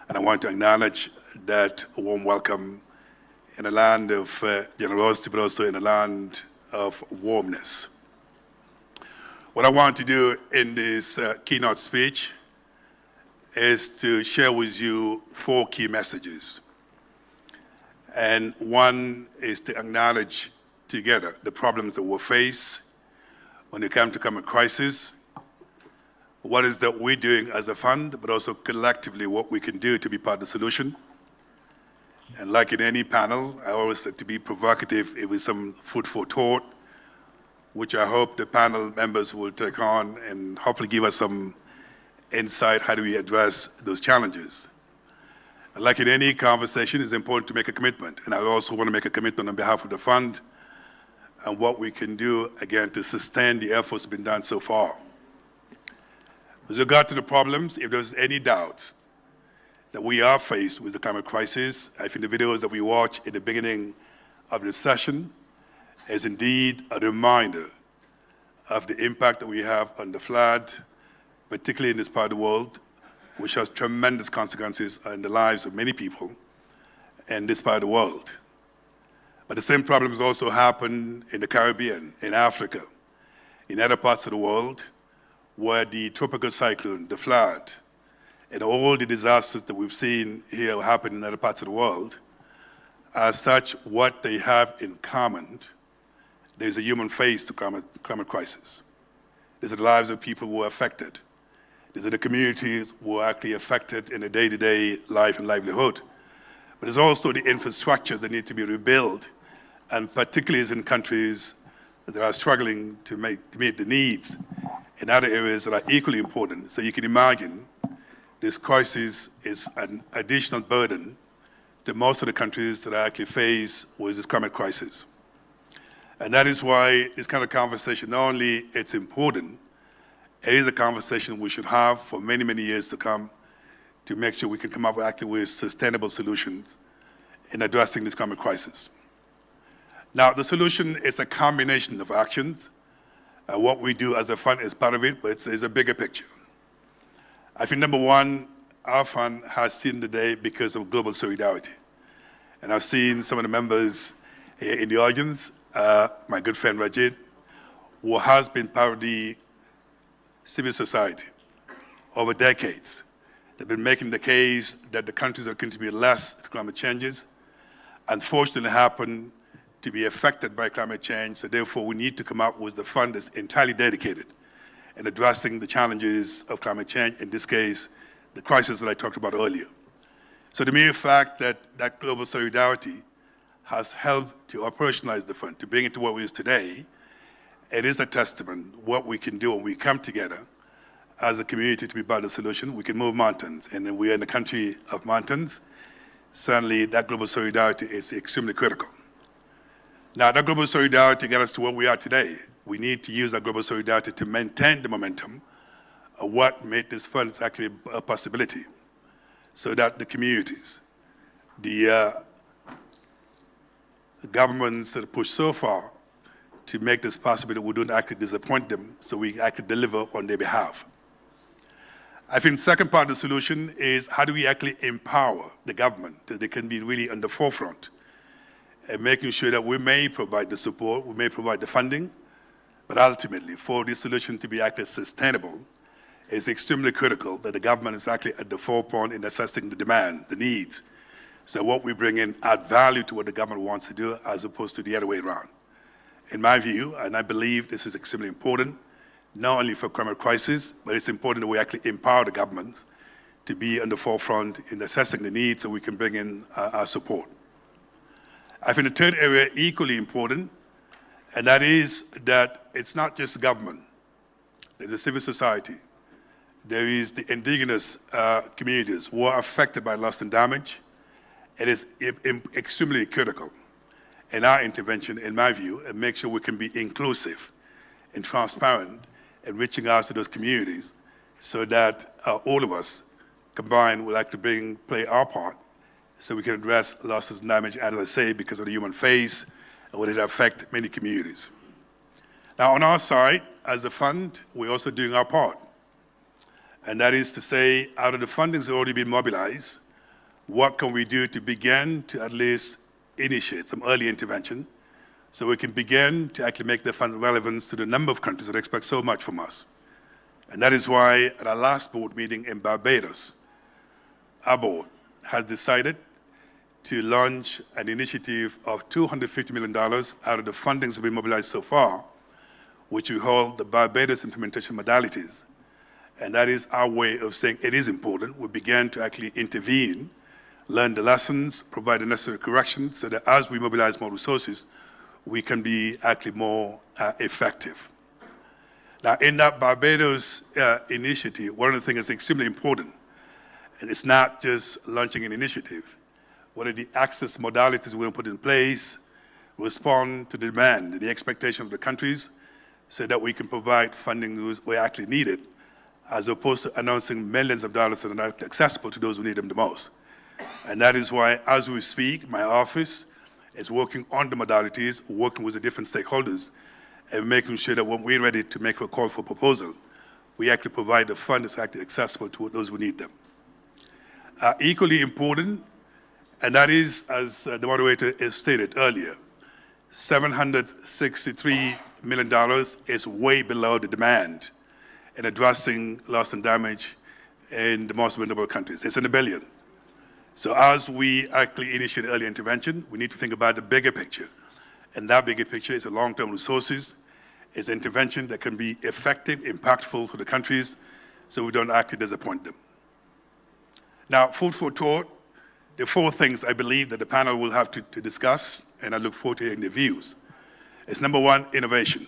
And I want to acknowledge that warm welcome in a land of generosity, but also in a land of warmness. What I want to do in this keynote speech is to share with you 4 key messages. And one is to acknowledge together the problems that we face when it comes to climate crisis, what is that we're doing as a fund, but also collectively what we can do to be part of the solution. And like in any panel, I always like to be provocative with some food for thought, which I hope the panel members will take on and hopefully give us some insight, how do we address those challenges. And like in any conversation, it's important to make a commitment. And I also want to make a commitment on behalf of the fund and what we can do, again, to sustain the efforts that have been done so far. With regard to the problems, if there's any doubt that we are faced with the climate crisis, I think the videos that we watched at the beginning of the session is indeed a reminder of the impact that we have on the flood, particularly in this part of the world, which has tremendous consequences in the lives of many people in this part of the world. But the same problems also happen in the Caribbean, in Africa, in other parts of the world, where the tropical cyclone, the flood, and all the disasters that we've seen here happen in other parts of the world, as such, what they have in common, there's a human face to climate crisis. These are the lives of people who are affected. These are the communities who are actually affected in a day-to-day life and livelihood. But there's also the infrastructure that need to be rebuilt, and particularly in countries that are struggling to meet the needs in other areas that are equally important. So you can imagine this crisis is an additional burden to most of the countries that are actually faced with this climate crisis. And that is why this kind of conversation, not only it's important, it is a conversation we should have for many, many years to come to make sure we can come up actually with sustainable solutions in addressing this climate crisis. Now, the solution is a combination of actions. What we do as a fund is part of it, but it's a bigger picture. I think number one, our fund has seen the day because of global solidarity. And I've seen some of the members here in the audience, my good friend Rajit, who has been part of the civil society over decades. They've been making the case that the countries that contribute less to climate changes unfortunately happen to be affected by climate change, so therefore we need to come up with the fund that's entirely dedicated in addressing the challenges of climate change, in this case, the crisis that I talked about earlier. So the mere fact that that global solidarity has helped to operationalize the fund, to bring it to what it is today, it is a testament what we can do when we come together as a community to be part of the solution. We can move mountains, and then we are in a country of mountains. Certainly that global solidarity is extremely critical. Now, that global solidarity got us to where we are today. We need to use that global solidarity to maintain the momentum of what made this fund actually a possibility, so that the communities, the governments that push so far to make this possible, that we don't actually disappoint them, so we actually deliver on their behalf. I think the second part of the solution is how do we actually empower the government so they can be really on the forefront and making sure that we may provide the support, we may provide the funding, but ultimately for this solution to be actually sustainable, it's extremely critical that the government is actually at the forefront in assessing the demand, the needs. So what we bring in add value to what the government wants to do as opposed to the other way around. In my view, and I believe this is extremely important, not only for climate crisis, but it's important that we actually empower the government to be on the forefront in assessing the needs so we can bring in our support. I think the third area equally important, and that is that it's not just government. There's a civil society. There is the indigenous communities who are affected by loss and damage. It is extremely critical in our intervention, in my view, and make sure we can be inclusive and transparent in reaching out to those communities so that all of us combined will actually play our part so we can address losses and damage, as I say, because of the human face and what it affect many communities. Now, on our side, as a fund, we're also doing our part. And that is to say, out of the funding that's already been mobilized, What can we do to begin to at least initiate some early intervention so we can begin to actually make the fund relevant to the number of countries that expect so much from us? And that is why at our last board meeting in Barbados, our board has decided to launch an initiative of $250 million out of the fundings that have been mobilized so far, which we call the Barbados Implementation Modalities. And that is our way of saying it is important. We began to actually intervene, learn the lessons, provide the necessary corrections so that as we mobilize more resources, we can be actually more effective. Now, in that Barbados initiative, one of the things that's extremely important, and it's not just launching an initiative, what are the access modalities we're going to put in place, respond to the demand, the expectation of the countries, so that we can provide funding where actually needed, as opposed to announcing millions of dollars that are not accessible to those who need them the most. And that is why, as we speak, my office is working on the modalities, working with the different stakeholders, and making sure that when we're ready to make a call for proposal, we actually provide the fund that's actually accessible to those who need them. Equally important, and that is, as the moderator has stated earlier, $763 million is way below the demand in addressing loss and damage in the most vulnerable countries. It's in the billion. So as we actually initiate early intervention, we need to think about the bigger picture. And that bigger picture is the long-term resources, is intervention that can be effective, impactful for the countries, so we don't actually disappoint them. Now, food for thought, there are four things I believe that the panel will have to discuss, and I look forward to hearing their views. It's number one, innovation.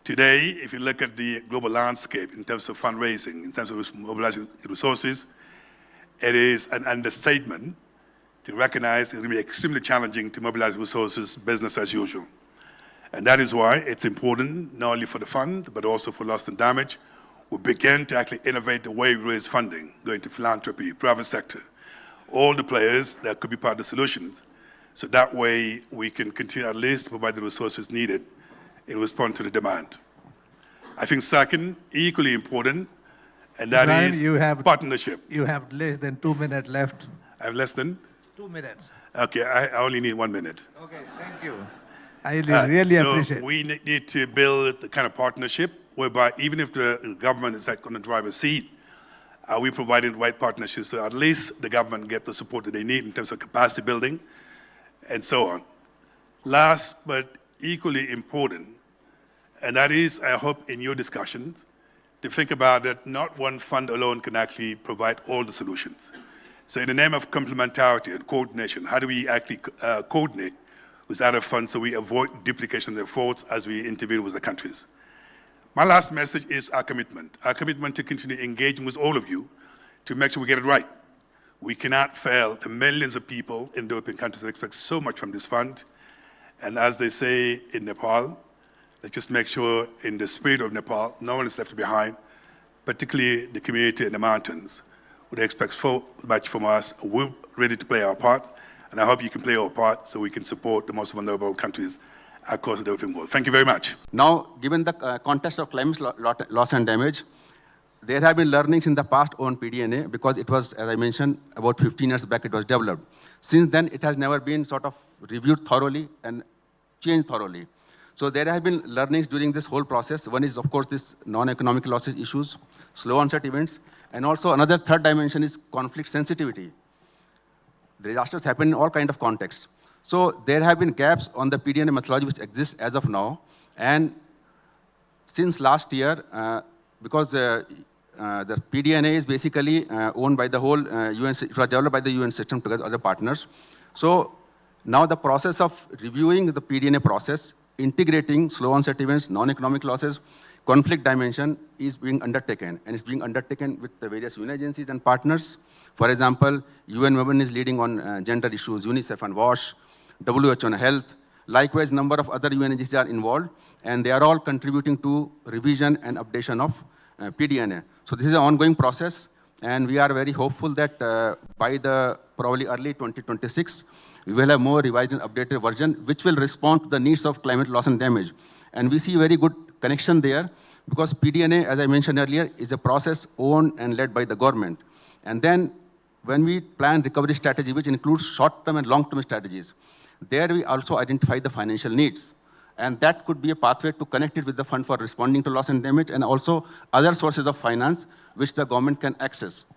Today, if you look at the global landscape in terms of fundraising, in terms of mobilizing resources, it is an understatement to recognize it's going to be extremely challenging to mobilize resources business as usual. And that is why it's important, not only for the fund, but also for loss and damage, we begin to actually innovate the way we raise funding, going to philanthropy, private sector, all the players that could be part of the solutions. So that way we can continue at least to provide the resources needed in response to the demand. I think second, equally important, and that Ibrahim, is partnership. You have less than 2 minutes left. I have less than? 2 minutes. Okay, I only need 1 minute. Okay, thank you. I really appreciate it. So we need to build the kind of partnership whereby even if the government is not going to drive a seat, we providing the right partnerships so at least the government get the support that they need in terms of capacity building and so on. Last but equally important, and that is, I hope in your discussions, to think about that not one fund alone can actually provide all the solutions. So in the name of complementarity and coordination, how do we actually coordinate with other funds so we avoid duplication of efforts as we intervene with the countries? My last message is our commitment to continue engaging with all of you to make sure we get it right. We cannot fail the millions of people in the European countries that expect so much from this fund. And as they say in Nepal, let's just make sure in the spirit of Nepal, no one is left behind, particularly the community in the mountains, who they expect so much from us. We're ready to play our part, and I hope you can play our part so we can support the most vulnerable countries across the developing world. Thank you very much. Now, given the context of climate loss and damage, there have been learnings in the past on PDNA because it was, as I mentioned, about 15 years back it was developed. Since then, it has never been sort of reviewed thoroughly and changed thoroughly. So there have been learnings during this whole process. One is, of course, this non-economic losses issues, slow onset events, and also another third dimension is conflict sensitivity. The disasters happen in all kinds of contexts. So there have been gaps on the PDNA methodology which exists as of now. And since last year, because the PDNA is basically owned by the whole UN, it was developed by the UN system together with other partners. So now the process of reviewing the PDNA process, integrating slow onset events, non-economic losses, conflict dimension is being undertaken, and it's being undertaken with the various UN agencies and partners. For example, UN Women is leading on gender issues, UNICEF and WASH, WHO on health. Likewise, number of other UN agencies are involved, and they are all contributing to revision and updation of PDNA. So this is an ongoing process, and we are very hopeful that by the probably early 2026, we will have more revised and updated version, which will respond to the needs of climate loss and damage. And we see very good connection there, because PDNA, as I mentioned earlier, is a process owned and led by the government. And then when we plan recovery strategy, which includes short-term and long-term strategies, there we also identify the financial needs. And that could be a pathway to connect it with the fund for responding to loss and damage and also other sources of finance which the government can access.